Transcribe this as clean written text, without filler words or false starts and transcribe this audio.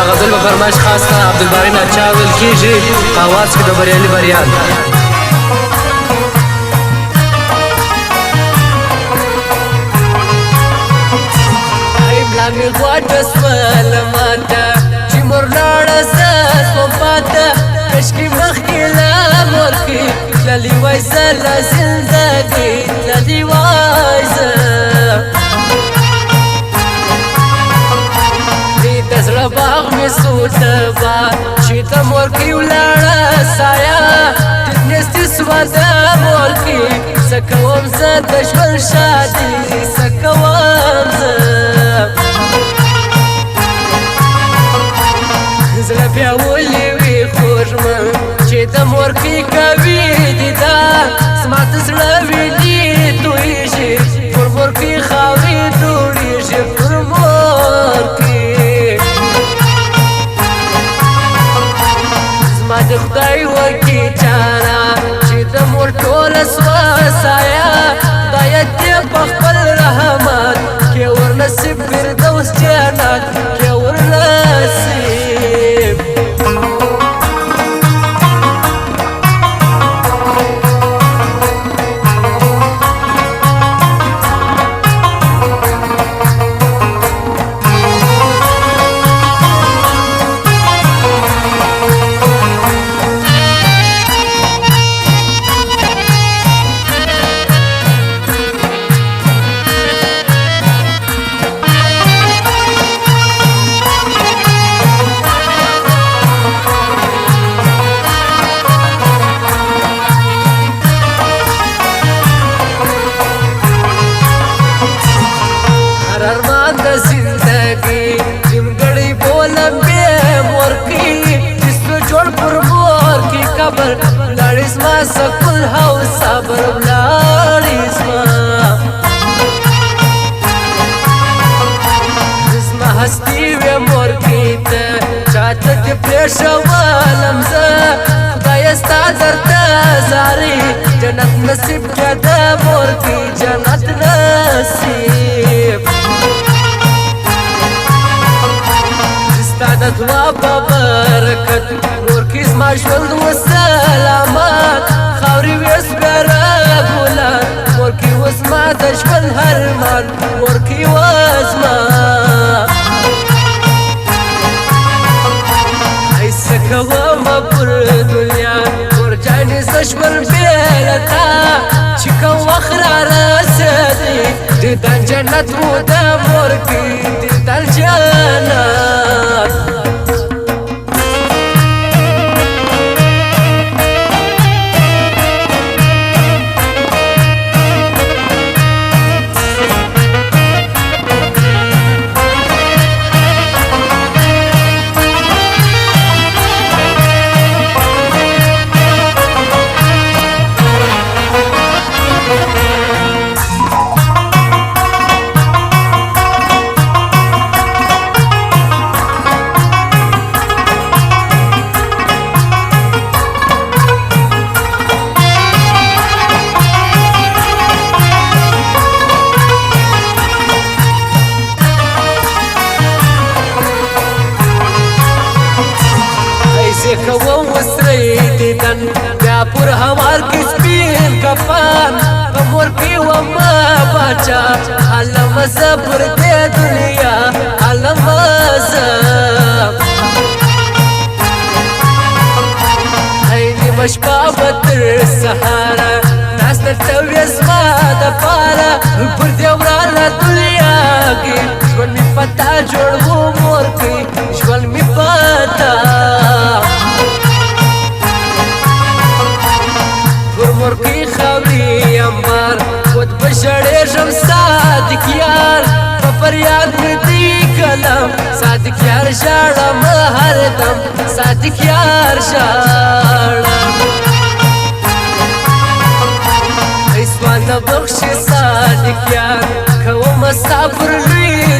غزل په فرمایش خاص ته عبدالباري ناچا ویل کېږي په اواز کې د بریالي بریان. مې غواړه سوله ماته چې مور لاړه زه سوم پاته کشکې مخکې له مورکې تللې وای زه له زندګۍ تللې وای زه د زړه باغ مې سور تبا چې د مورکې ولاړه سایه تنیستې سوه د مورکې څه کوم زه د ژوند شادي څه کوم زه زړه بیا ولې وي خوږمن چې د مورکۍ کوي دیدار زما د زړه وینې تویېږي پر مورکۍ خاورې دوړېږي پر مورکۍ زما د خدای وکي چاره چې د مور ټوله سوه سایه خدایه دې په خپل رحمت کې ورنصیب فردوس جنت کې ورنصیب زندگی نیمګړی بولم بې مورکۍ چې سو جوړ پر مورکۍ قبر ولاړې زما سکون او صبر ولاړې زما هستي وې مورکۍ ته چاته دې پرېښولم زه خدایه ستا درته زارۍ جنت نصیب کړه د مورکۍ جنت نصیب د دعا په برکت مورکۍ زما ژوند و سلامت خاورې وې سپېره ګلان مورکۍ و زما د ژوند هرمان مورکۍ و زما ای څه کومه پر دنیا مور جانې زه ژوند بې له تا چې کوم وخت رارسېدی دیدن جنت و د مورکۍ دیدن جنت کوم وسرې دیدن بیا پر هوار کې سپین کفن په مورکۍ ومه باچا عالمه زه پر دې دنیا عالمه زه ای نیمه شپه به تر سهاره ناسته ته وې زما دپاره پر دې ورانه دنیا کې ژوند مې په تا جوړ و مورکۍ ژوند مې په تا مورکۍ خاورې انبار خود به ژړېږم صادق یار په فریاد مې دی کلم صادق یار ژاړم هردم صادق یار ژاړم ای سوال نه بخښې صادق یار کومه ستا پر لوی